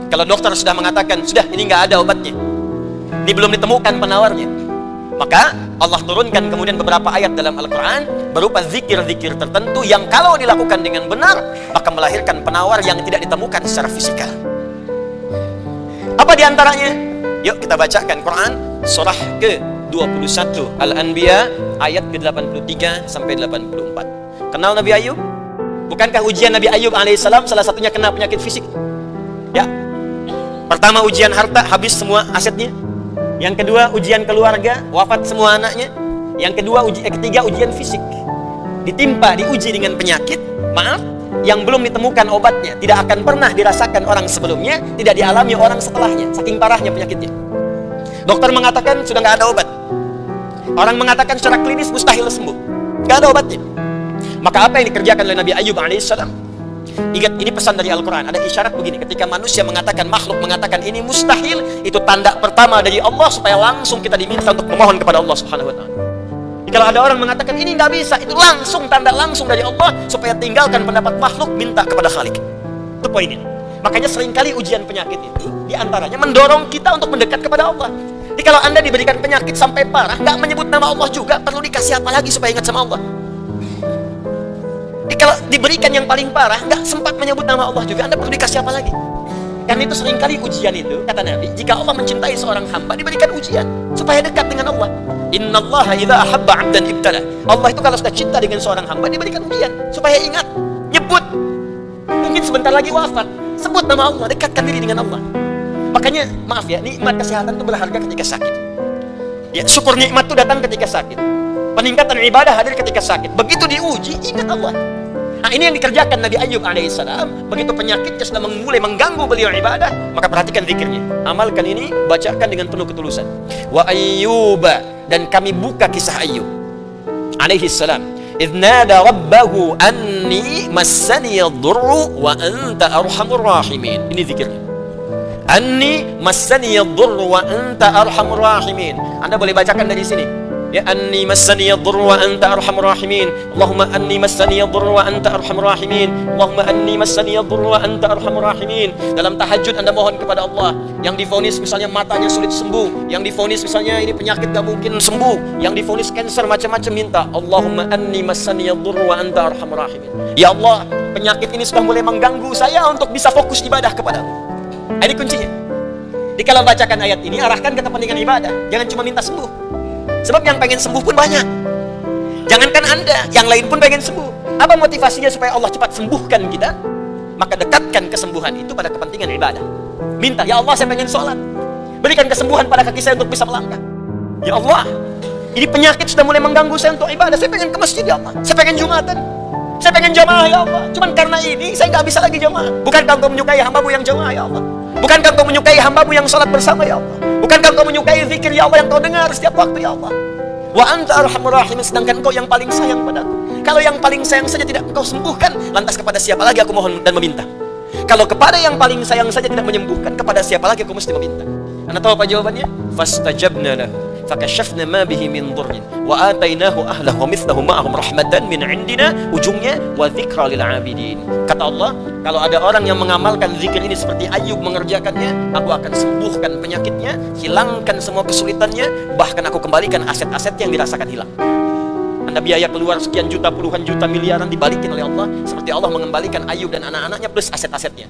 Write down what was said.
Kalau dokter sudah mengatakan, sudah ini nggak ada obatnya, ini belum ditemukan penawarnya, maka Allah turunkan kemudian beberapa ayat dalam Al-Quran berupa zikir-zikir tertentu yang kalau dilakukan dengan benar maka melahirkan penawar yang tidak ditemukan secara fisikal. Apa diantaranya? Yuk kita bacakan Quran surah ke-21 Al-Anbiya ayat ke-83 sampai 84. Kenal Nabi Ayub? Bukankah ujian Nabi Ayub alaihissalam salah satunya kena penyakit fisik? Ya. Pertama ujian harta, habis semua asetnya. Yang kedua ujian keluarga, wafat semua anaknya. Yang kedua ketiga ujian fisik. Diuji dengan penyakit, maaf, yang belum ditemukan obatnya, tidak akan pernah dirasakan orang sebelumnya, tidak dialami orang setelahnya, saking parahnya penyakitnya. Dokter mengatakan sudah nggak ada obat. Orang mengatakan secara klinis mustahil sembuh, nggak ada obatnya. Maka apa yang dikerjakan oleh Nabi Ayub alaihissalam? Ingat, ini pesan dari Al-Quran. Ada isyarat begini, ketika manusia mengatakan, makhluk mengatakan ini mustahil, itu tanda pertama dari Allah supaya langsung kita diminta untuk memohon kepada Allah subhanahu wa ta'ala. Kalau ada orang mengatakan ini nggak bisa, itu langsung tanda langsung dari Allah supaya tinggalkan pendapat makhluk, minta kepada Khalik. Itu poinnya. Makanya seringkali ujian penyakit itu diantaranya mendorong kita untuk mendekat kepada Allah. Jadi kalau Anda diberikan penyakit sampai parah, nggak menyebut nama Allah juga, perlu dikasih apa lagi supaya ingat sama Allah? Jadi kalau diberikan yang paling parah, nggak sempat menyebut nama Allah juga, Anda perlu dikasih apa lagi? Karena itu seringkali ujian itu, kata Nabi, jika Allah mencintai seorang hamba, diberikan ujian supaya dekat dengan Allah. Innallaha idza ahabba 'abdan ibtala. Allah itu kalau sudah cinta dengan seorang hamba, diberikan ujian supaya ingat, nyebut. Mungkin sebentar lagi wafat, sebut nama Allah, dekatkan diri dengan Allah. Makanya, maaf ya, nikmat kesehatan itu berharga ketika sakit. Ya, syukur nikmat itu datang ketika sakit. Peningkatan ibadah hadir ketika sakit. Begitu diuji, ingat Allah. Nah, ini yang dikerjakan Nabi Ayub alaihissalam. Begitu penyakitnya sudah mulai mengganggu beliau ibadah, maka perhatikan zikirnya. Amalkan ini, bacakan dengan penuh ketulusan. Wa Ayyuba, dan kami buka kisah Ayub alaihissalam. Idh nada rabbahu anni massani yadurru wa anta arhamur rahimin. Ini zikirnya. Anni massani yadurru wa anta arhamur rahimin. Anda boleh bacakan dari sini. Ya anni massani yadurru wa anta arhamur rahimin. Allahumma anni massani yadurru wa anta arhamur rahimin. Allahumma anni massani yadurru wa anta arhamur rahimin. Dalam tahajud Anda mohon kepada Allah. Yang divonis misalnya matanya sulit sembuh, yang divonis misalnya ini penyakit gak mungkin sembuh, yang divonis cancer macam-macam, minta Allahumma anni massani yadurru wa anta arhamur rahimin. Ya Allah, penyakit ini sudah mulai mengganggu saya untuk bisa fokus ibadah kepadamu. Ini kuncinya. Jadi kalau bacakan ayat ini, arahkan ke kepentingan ibadah. Jangan cuma minta sembuh. Sebab yang pengen sembuh pun banyak. Jangankan Anda, yang lain pun pengen sembuh. Apa motivasinya supaya Allah cepat sembuhkan kita? Maka dekatkan kesembuhan itu pada kepentingan ibadah. Minta, ya Allah saya pengen sholat, berikan kesembuhan pada kaki saya untuk bisa melangkah. Ya Allah, ini penyakit sudah mulai mengganggu saya untuk ibadah. Saya pengen ke masjid ya Allah, saya pengen jumatan, saya pengen jamaah ya Allah. Cuman karena ini saya nggak bisa lagi jamaah. Bukankah Engkau menyukai hambamu yang jamaah ya Allah? Bukankah Engkau menyukai hambamu yang sholat bersama ya Allah? Bukankah Engkau menyukai zikir ya Allah yang Kau dengar setiap waktu ya Allah? Wa anta arhamur rahimin, sedangkan Engkau yang paling sayang padaku. Kalau yang paling sayang saja tidak Engkau sembuhkan, lantas kepada siapa lagi aku mohon dan meminta? Kalau kepada yang paling sayang saja tidak menyembuhkan, kepada siapa lagi aku mesti meminta? Anda tahu apa jawabannya? Fastajabna lahu fakashafna ma bihi min dhurrin wa atainahu ahlahu wa mithlahu ma'ahum rahmatan min 'indina, ujungnya wa dzikra lil 'abidin. Kata Allah, kalau ada orang yang mengamalkan zikir ini seperti Ayub mengerjakannya, aku akan sembuhkan penyakitnya, hilangkan semua kesulitannya, bahkan aku kembalikan aset-aset yang dirasakan hilang. Anda biaya keluar sekian juta, puluhan juta, miliaran, dibalikin oleh Allah seperti Allah mengembalikan Ayub dan anak-anaknya plus aset-asetnya.